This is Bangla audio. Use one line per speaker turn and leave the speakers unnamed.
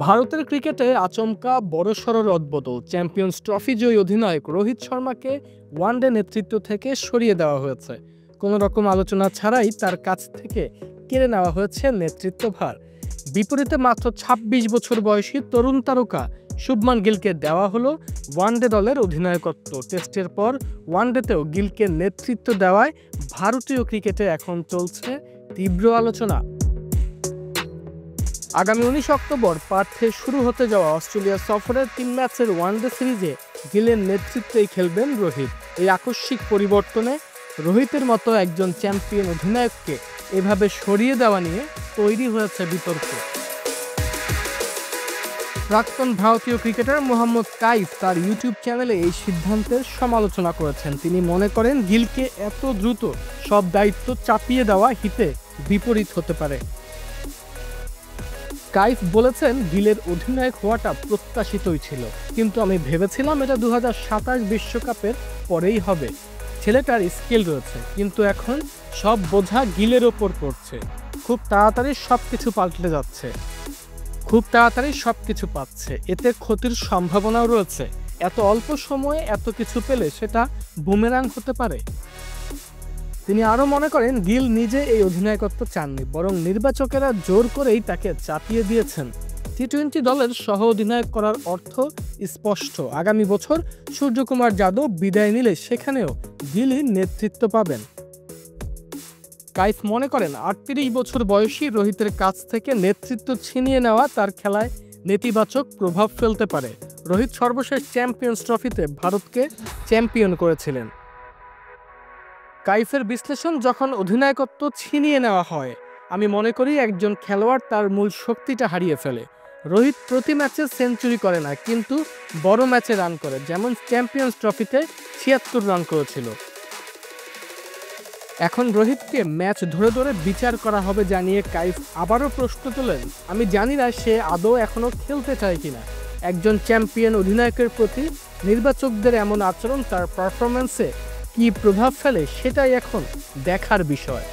ভারতের ক্রিকেটে আচমকা বড়সড় রদবদল। চ্যাম্পিয়ন্স ট্রফি জয়ী অধিনায়ক রোহিত শর্মাকে ওয়ানডে নেতৃত্ব থেকে সরিয়ে দেওয়া হয়েছে। কোনো রকম আলোচনা ছাড়াই তার কাছ থেকে কেড়ে নেওয়া হয়েছে নেতৃত্বভার। বিপরীতে মাত্র ২৬ বছর বয়সী তরুণ তারকা শুভমান গিলকে দেওয়া হলো ওয়ানডে দলের অধিনায়কত্ব। টেস্টের পর ওয়ানডেতেও গিলকে নেতৃত্ব দেওয়ায় ভারতীয় ক্রিকেটে এখন চলছে তীব্র আলোচনা। আগামী ১৯ অক্টোবর পার্থে শুরু হতে যাওয়া অস্ট্রেলিয়া সফরের ৩ ম্যাচের ওয়ানডে সিরিজে গিলের নেতৃত্বেই খেলবেন রোহিত। এই আকস্মিক পরিবর্তনে রোহিতের মতো একজন চ্যাম্পিয়ন অধিনায়ককে এভাবে সরিয়ে দেওয়া নিয়ে তৈরি হয়েছে বিতর্ক। প্রাক্তন ভারতীয় ক্রিকেটার মোহাম্মদ কাইফ তার ইউটিউব চ্যানেলে এই সিদ্ধান্তের সমালোচনা করেছেন। তিনি মনে করেন গিলকে এত দ্রুত সব দায়িত্ব চাপিয়ে দেওয়া হিতে বিপরীত হতে পারে। কাইফ বলেছেন, গিলের অধিনায়ক হওয়াটা প্রত্যাশিতই ছিল, কিন্তু আমি ভেবেছিলাম এটা ২০২৭ বিশ্বকাপের পরেই হবে। ছেলেটার স্কিল রয়েছে, কিন্তু এখন সব বোঝা গিলের ওপর পড়ছে। খুব তাড়াতাড়ি সবকিছু পাচ্ছে, এতে ক্ষতির সম্ভাবনাও রয়েছে। এত অল্প সময়ে এত কিছু পেলে সেটা বুমেরাং হতে পারে। তিনি আরও মনে করেন, গিল নিজে এই অধিনায়কত্ব চাননি, বরং নির্বাচকেরা জোর করেই তাকে চাপিয়ে দিয়েছেন। টি-20 দলের সহ অধিনায়ক করার অর্থ স্পষ্ট। আগামী বছর সূর্যকুমার যাদব বিদায় নিলে সেখানেও গিলই নেতৃত্ব পাবেন। কাইফ মনে করেন, ৩৮ বছর বয়সী রোহিতের কাছ থেকে নেতৃত্ব ছিনিয়ে নেওয়া তার খেলায় নেতিবাচক প্রভাব ফেলতে পারে। রোহিত সর্বশেষ চ্যাম্পিয়ন্স ট্রফিতে ভারতকে চ্যাম্পিয়ন করেছিলেন। কাইফের বিশ্লেষণ, যখন অধিনায়কত্ব ছিনিয়ে নেওয়া হয়, আমি মনে করি একজন খেলোয়াড় তার মূল শক্তিটা হারিয়ে ফেলে। রোহিত প্রতি ম্যাচে সেঞ্চুরি করে না, কিন্তু বড় ম্যাচে রান করে, যেমন চ্যাম্পিয়ন্স ট্রফিতে ৭৬ রান করেছিল। এখন রোহিতকে ম্যাচ ধরে ধরে বিচার করা হবে জানিয়ে কাইফ আবারও প্রশ্ন তোলেন, আমি জানি না সে আদৌ এখনও খেলতে চায় কিনা। একজন চ্যাম্পিয়ন অধিনায়কের প্রতি নির্বাচকদের এমন আচরণ তার পারফরম্যান্সে কী প্রভাব ফেলে, সেটাই এখন দেখার বিষয়।